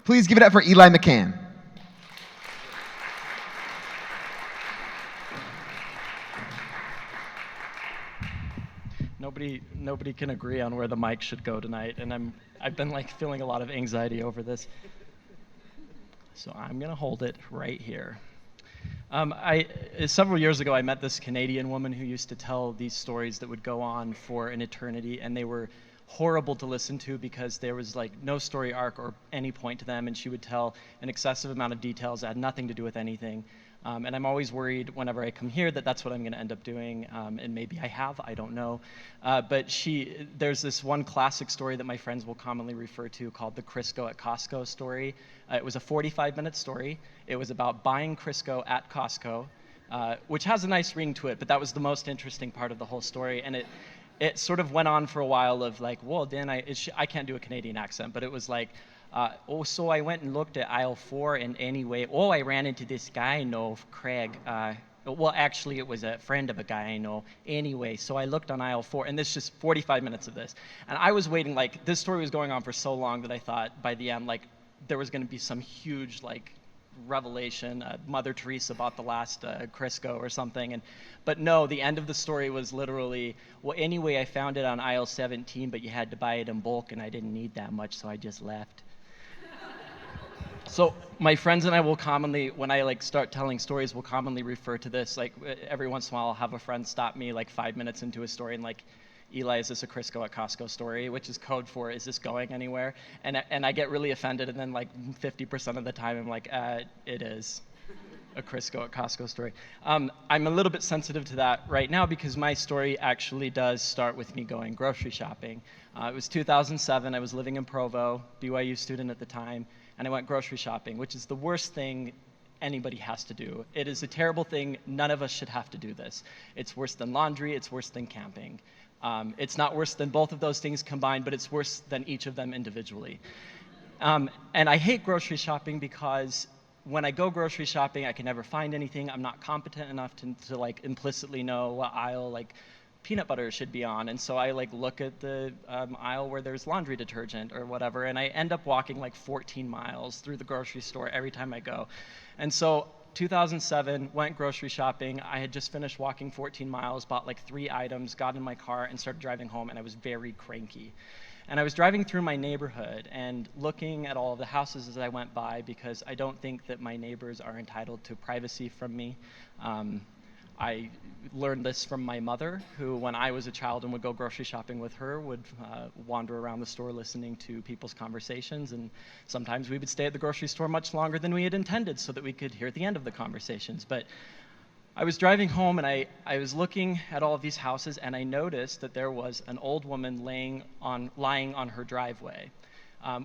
Please give it up for Eli McCann. Nobody can agree on where the mic should go tonight, and I've been like feeling a lot of anxiety over this. So I'm gonna hold it right here. Several years ago, I met this Canadian woman who used to tell these stories that would go on for an eternity, and they were horrible to listen to because there was like no story arc or any point to them, and she would tell an excessive amount of details that had nothing to do with anything. And I'm always worried whenever I come here that that's what I'm going to end up doing, and maybe I don't know. But there's this one classic story that my friends will commonly refer to called the Crisco at Costco story. It was a 45-minute story. It was about buying Crisco at Costco, which has a nice ring to it, but that was the most interesting part of the whole story. And it sort of went on for a while of like, well, Dan, I can't do a Canadian accent, but it was like, so I went and looked at aisle 4, and anyway, I ran into this guy I know, Craig. Well, actually, it was a friend of a guy I know. Anyway, so I looked on aisle 4, and this just 45 minutes of this. And I was waiting, like, this story was going on for so long that I thought by the end, like, there was going to be some huge, like, revelation. Mother Teresa bought the last Crisco or something. But no, the end of the story was literally, well, anyway, I found it on aisle 17, but you had to buy it in bulk, and I didn't need that much, so I just left. So my friends and I will commonly, when I like start telling stories, we'll commonly refer to this. Like every once in a while, I'll have a friend stop me like 5 minutes into a story and like, Eli, is this a Crisco at Costco story? Which is code for, is this going anywhere? And I get really offended, and then like 50% of the time I'm like, it is a Crisco at Costco story. I'm a little bit sensitive to that right now because my story actually does start with me going grocery shopping. It was 2007. I was living in Provo, BYU student at the time, and I went grocery shopping, which is the worst thing anybody has to do. It is a terrible thing. None of us should have to do this. It's worse than laundry. It's worse than camping. It's not worse than both of those things combined, but it's worse than each of them individually. And I hate grocery shopping because when I go grocery shopping, I can never find anything. I'm not competent enough to like implicitly know what aisle like peanut butter should be on. And so I like look at the aisle where there's laundry detergent or whatever, and I end up walking like 14 miles through the grocery store every time I go. And so 2007, went grocery shopping. I had just finished walking 14 miles, bought like 3 items, got in my car and started driving home, and I was very cranky. And I was driving through my neighborhood and looking at all of the houses as I went by because I don't think that my neighbors are entitled to privacy from me. I learned this from my mother, who, when I was a child and would go grocery shopping with her, would wander around the store listening to people's conversations, and sometimes we would stay at the grocery store much longer than we had intended so that we could hear the end of the conversations. But I was driving home, and I was looking at all of these houses, and I noticed that there was an old woman lying on her driveway,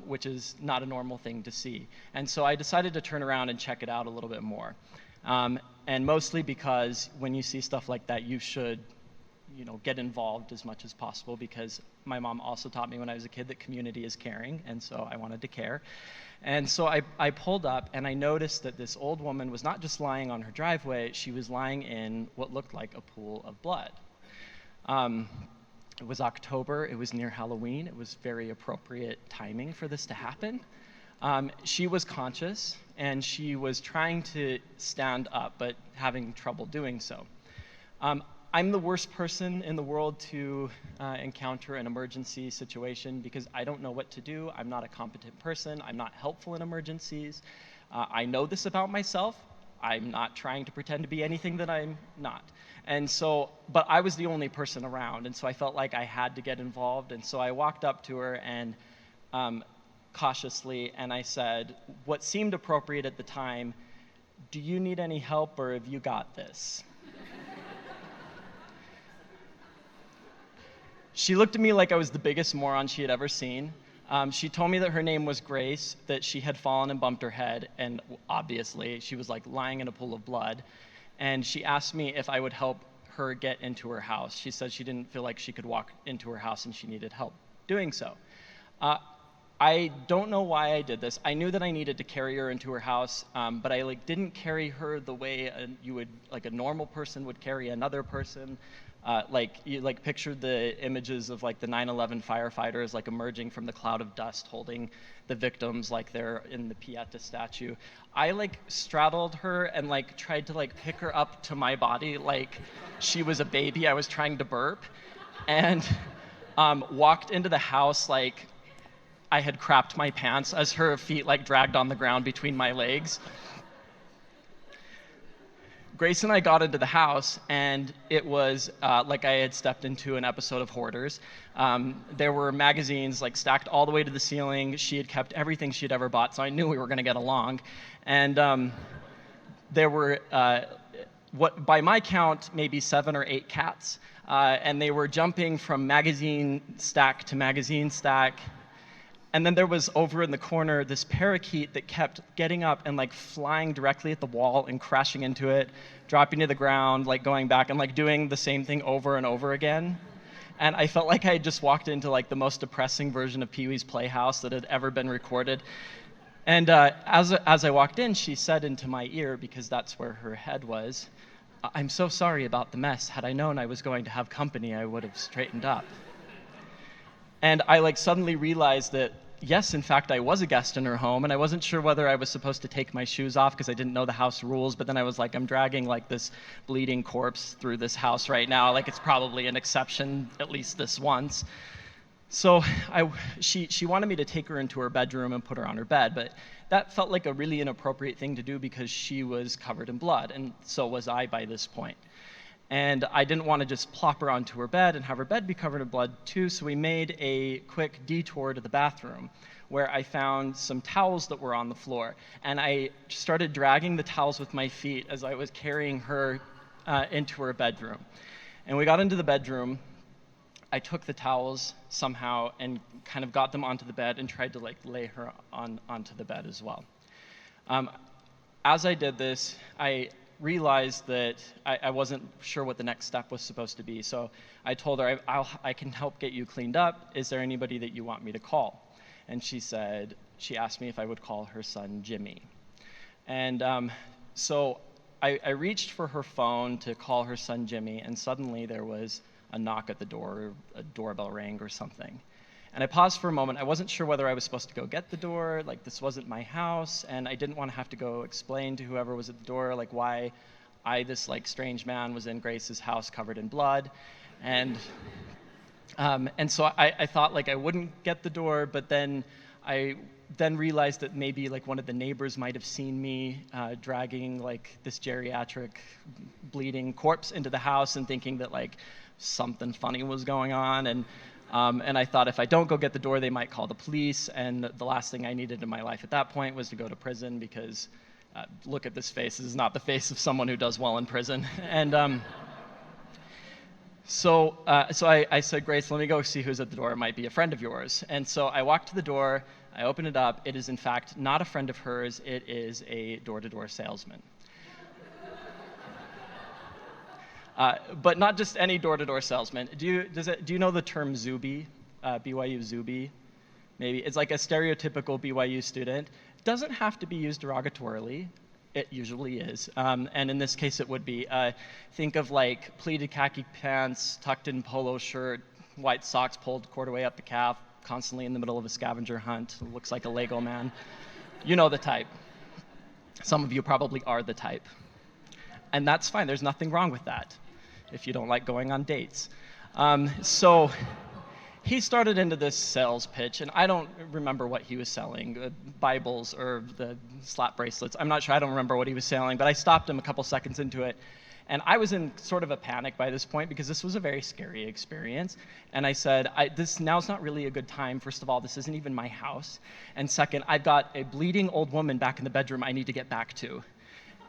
which is not a normal thing to see. And so I decided to turn around and check it out a little bit more. And mostly because when you see stuff like that, you should, get involved as much as possible, because my mom also taught me when I was a kid that community is caring, and so I wanted to care. And so I pulled up, and I noticed that this old woman was not just lying on her driveway, she was lying in what looked like a pool of blood. It was October, it was near Halloween, it was very appropriate timing for this to happen. She was conscious, and she was trying to stand up, but having trouble doing so. I'm the worst person in the world to encounter an emergency situation because I don't know what to do. I'm not a competent person. I'm not helpful in emergencies. I know this about myself. I'm not trying to pretend to be anything that I'm not. And so, but I was the only person around, and so I felt like I had to get involved. And so I walked up to her and cautiously, and I said, what seemed appropriate at the time, do you need any help, or have you got this? She looked at me like I was the biggest moron she had ever seen. She told me that her name was Grace, that she had fallen and bumped her head, and obviously she was like lying in a pool of blood. And she asked me if I would help her get into her house. She said she didn't feel like she could walk into her house and she needed help doing so. I don't know why I did this. I knew that I needed to carry her into her house, but I didn't carry her the way a normal person would carry another person. Like you like pictured the images of like the 9/11 firefighters like emerging from the cloud of dust holding the victims like they're in the Pieta statue. I like straddled her and like tried to like pick her up to my body like she was a baby I was trying to burp, and walked into the house like I had crapped my pants as her feet like dragged on the ground between my legs. Grace and I got into the house, and it was like I had stepped into an episode of Hoarders. There were magazines like stacked all the way to the ceiling. She had kept everything she'd ever bought, so I knew we were going to get along. And there were, what by my count, maybe 7 or 8 cats, and they were jumping from magazine stack to magazine stack. And then there was over in the corner this parakeet that kept getting up and like flying directly at the wall and crashing into it, dropping to the ground, like going back and like doing the same thing over and over again. And I felt like I had just walked into like the most depressing version of Pee-wee's Playhouse that had ever been recorded. And as I walked in, she said into my ear, because that's where her head was, "I'm so sorry about the mess. Had I known I was going to have company, I would have straightened up." And I like suddenly realized that yes, in fact, I was a guest in her home, and I wasn't sure whether I was supposed to take my shoes off because I didn't know the house rules, but then I was like, I'm dragging like this bleeding corpse through this house right now, like it's probably an exception, at least this once. So she wanted me to take her into her bedroom and put her on her bed, but that felt like a really inappropriate thing to do because she was covered in blood, and so was I by this point. And I didn't want to just plop her onto her bed and have her bed be covered in blood too, so we made a quick detour to the bathroom where I found some towels that were on the floor. And I started dragging the towels with my feet as I was carrying her into her bedroom. And we got into the bedroom. I took the towels somehow and kind of got them onto the bed and tried to like lay her onto the bed as well. As I did this, I realized that I wasn't sure what the next step was supposed to be. So I told her, I can help get you cleaned up. Is there anybody that you want me to call? And she asked me if I would call her son Jimmy. And so I reached for her phone to call her son Jimmy, and suddenly there was a knock at the door, a doorbell rang or something. And I paused for a moment. I wasn't sure whether I was supposed to go get the door, like this wasn't my house, and I didn't want to have to go explain to whoever was at the door, like why this like strange man was in Grace's house covered in blood. And so I thought like I wouldn't get the door, but then I realized that maybe like one of the neighbors might have seen me dragging like this geriatric bleeding corpse into the house and thinking that like something funny was going on. And I thought if I don't go get the door, they might call the police. And the last thing I needed in my life at that point was to go to prison because look at this face. This is not the face of someone who does well in prison. And so I said, Grace, let me go see who's at the door. It might be a friend of yours. And so I walked to the door. I opened it up. It is, in fact, not a friend of hers. It is a door-to-door salesman. But not just any door-to-door salesman. Do you know the term Zuby, BYU Zuby? Maybe it's like a stereotypical BYU student. Doesn't have to be used derogatorily. It usually is, and in this case it would be. Think of like pleated khaki pants, tucked in polo shirt, white socks pulled quarter way up the calf, constantly in the middle of a scavenger hunt. Looks like a Lego man. You know the type. Some of you probably are the type. And that's fine. There's nothing wrong with that if you don't like going on dates. So he started into this sales pitch, and I don't remember what he was selling, Bibles or the slap bracelets. I'm not sure. I don't remember what he was selling, but I stopped him a couple seconds into it. And I was in sort of a panic by this point because this was a very scary experience. And I said, now's not really a good time. First of all, this isn't even my house. And second, I've got a bleeding old woman back in the bedroom I need to get back to.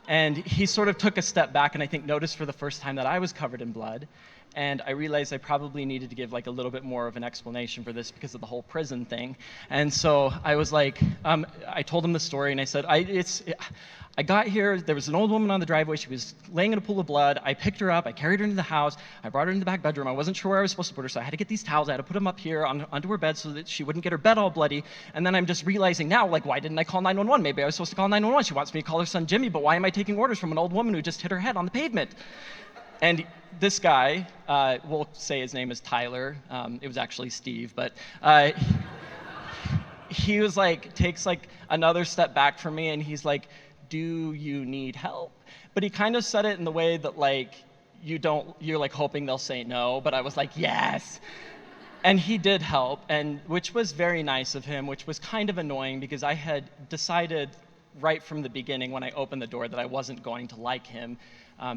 And he sort of took a step back and I think noticed for the first time that I was covered in blood. And I realized I probably needed to give like a little bit more of an explanation for this because of the whole prison thing. And so I was like, I told him the story and I said, I got here, there was an old woman on the driveway, she was laying in a pool of blood, I picked her up, I carried her into the house, I brought her into the back bedroom, I wasn't sure where I was supposed to put her, so I had to get these towels, I had to put them up here onto her bed so that she wouldn't get her bed all bloody, and then I'm just realizing now, like, why didn't I call 911? Maybe I was supposed to call 911, she wants me to call her son Jimmy, but why am I taking orders from an old woman who just hit her head on the pavement? And this guy, we'll say his name is Tyler. It was actually Steve, but he was like, takes like another step back from me, and he's like, "Do you need help?" But he kind of said it in the way that like you're like hoping they'll say no, but I was like, yes. And he did help, and which was very nice of him, which was kind of annoying because I had decided right from the beginning when I opened the door that I wasn't going to like him,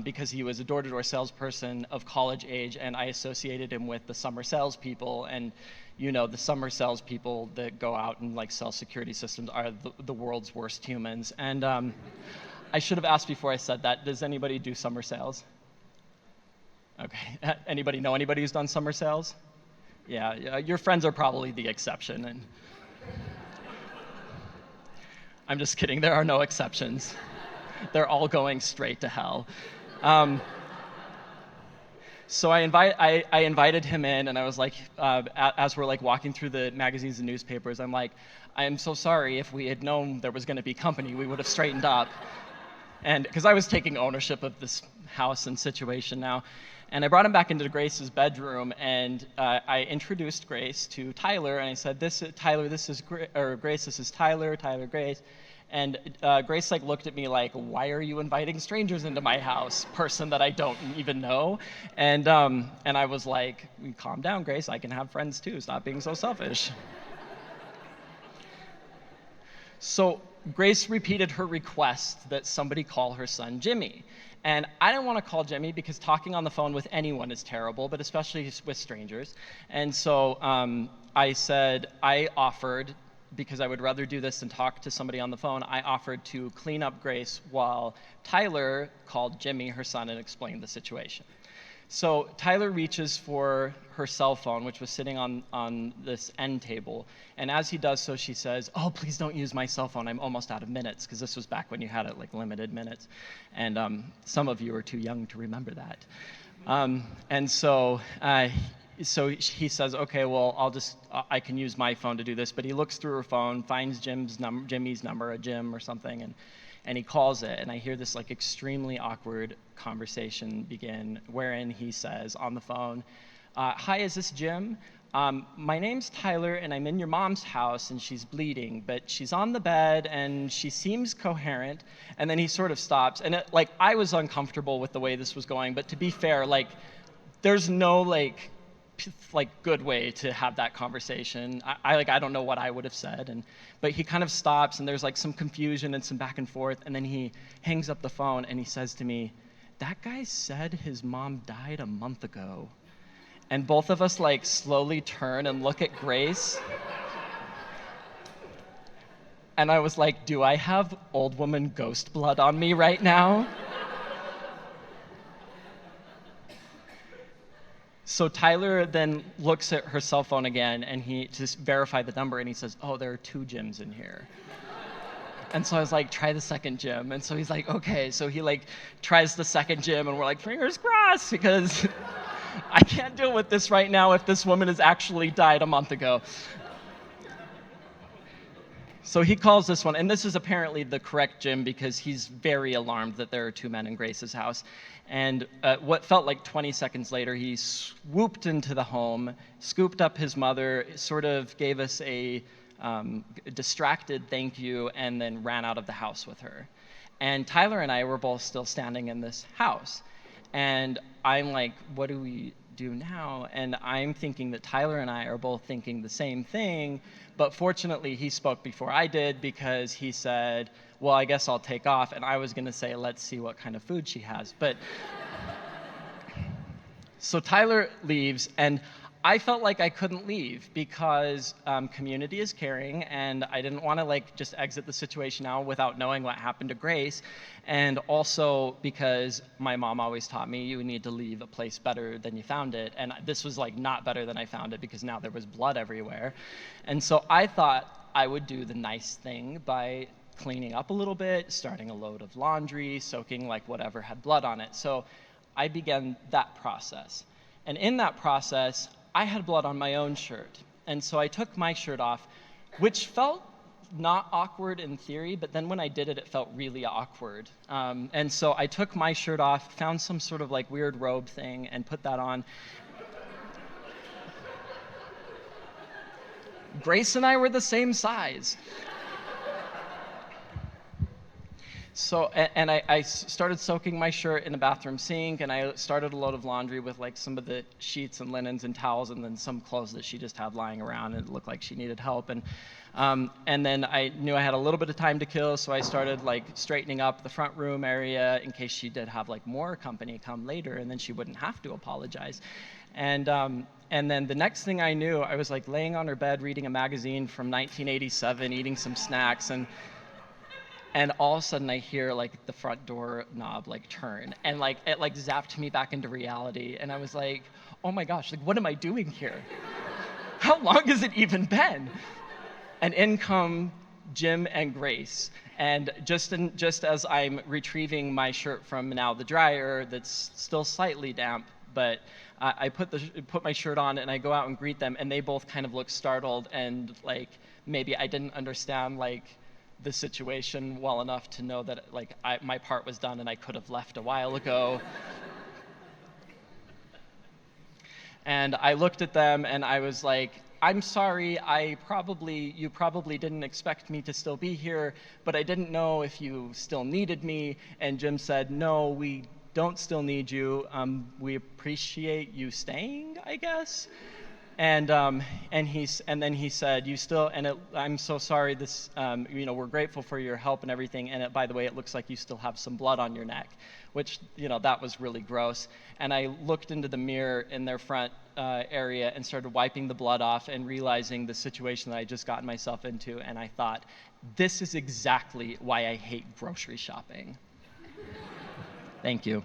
because he was a door-to-door salesperson of college age, and I associated him with the summer salespeople. And you know, the summer salespeople that go out and like sell security systems are the world's worst humans. And I should have asked before I said that. Does anybody do summer sales? Okay. Anybody know anybody who's done summer sales? Yeah, your friends are probably the exception. And I'm just kidding. There are no exceptions. They're all going straight to hell. So I invited him in, and I was like, as we're like walking through the magazines and newspapers, I'm like, I am so sorry. If we had known there was going to be company, we would have straightened up. And because I was taking ownership of this house and situation now. And I brought him back into Grace's bedroom, and I introduced Grace to Tyler, and I said, "This is Tyler. This is Grace. This is Tyler. Tyler, Grace." And Grace like looked at me like, "Why are you inviting strangers into my house, person that I don't even know?" And I was like, "Calm down, Grace. I can have friends too. Stop being so selfish." So Grace repeated her request that somebody call her son Jimmy. And I didn't want to call Jimmy because talking on the phone with anyone is terrible, but especially with strangers. And so I offered, because I would rather do this than talk to somebody on the phone, I offered to clean up Grace while Tyler called Jimmy, her son, and explained the situation. So Tyler reaches for her cell phone, which was sitting on this end table. And as he does so, she says, "Oh, please don't use my cell phone. I'm almost out of minutes," because this was back when you had it like limited minutes. And some of you are too young to remember that. And so he says, "Okay, well, I can use my phone to do this." But he looks through her phone, finds Jimmy's number, a Jim or something, and he calls it. And I hear this like extremely awkward conversation begin, wherein he says on the phone, "Hi, is this Jim? My name's Tyler, and I'm in your mom's house, and she's bleeding, but she's on the bed, and she seems coherent." And then he sort of stops, and I was uncomfortable with the way this was going, but to be fair, like, there's no like good way to have that conversation. I don't know what I would have said, but he kind of stops, and there's like some confusion and some back and forth, and then he hangs up the phone, and he says to me, "That guy said his mom died a month ago." And both of us like slowly turn and look at Grace. And I was like, "Do I have old woman ghost blood on me right now?" So Tyler then looks at her cell phone again, and he just verified the number, and he says, "Oh, there are 2 Jims in here." And so I was like, "Try the second Jim." And so he's like, "Okay." So he like tries the second Jim, and we're like, fingers crossed, because I can't deal with this right now if this woman has actually died a month ago. So he calls this one, and this is apparently the correct Jim because he's very alarmed that there are 2 men in Grace's house. And what felt like 20 seconds later, he swooped into the home, scooped up his mother, sort of gave us a distracted thank you, and then ran out of the house with her. And Tyler and I were both still standing in this house. And I'm like, "What do we do now?" And I'm thinking that Tyler and I are both thinking the same thing, but fortunately he spoke before I did, because he said, "Well, I guess I'll take off." And I was going to say, "Let's see what kind of food she has." But so Tyler leaves, and I felt like I couldn't leave because community is caring, and I didn't want to like just exit the situation now without knowing what happened to Grace. And also because my mom always taught me you need to leave a place better than you found it. And this was like not better than I found it, because now there was blood everywhere. And so I thought I would do the nice thing by cleaning up a little bit, starting a load of laundry, soaking like whatever had blood on it. So I began that process. And in that process, I had blood on my own shirt. And so I took my shirt off, which felt not awkward in theory, but then when I did it, it felt really awkward. And so I took my shirt off, found some sort of like weird robe thing, and put that on. Grace and I were the same size. So, and I started soaking my shirt in the bathroom sink, and I started a load of laundry with like some of the sheets and linens and towels, and then some clothes that she just had lying around, and it looked like she needed help. And then I knew I had a little bit of time to kill, so I started like straightening up the front room area in case she did have like more company come later, and then she wouldn't have to apologize. And then the next thing I knew, I was like laying on her bed reading a magazine from 1987, eating some snacks, and all of a sudden I hear like the front door knob like turn, and like it like zapped me back into reality, and I was like, oh my gosh, like what am I doing here? How long has it even been? And in come Jim and Grace, and just as I'm retrieving my shirt from now the dryer that's still slightly damp, but I put my shirt on and I go out and greet them, and they both kind of look startled, and like maybe I didn't understand like the situation well enough to know that like my part was done and I could have left a while ago. And I looked at them and I was like, I'm sorry, you probably didn't expect me to still be here, but I didn't know if you still needed me. And Jim said, no, we don't still need you. We appreciate you staying, I guess. And then he said, I'm so sorry, we're grateful for your help and everything, and by the way, it looks like you still have some blood on your neck, which, that was really gross. And I looked into the mirror in their front area and started wiping the blood off and realizing the situation that I just gotten myself into, and I thought, this is exactly why I hate grocery shopping. Thank you.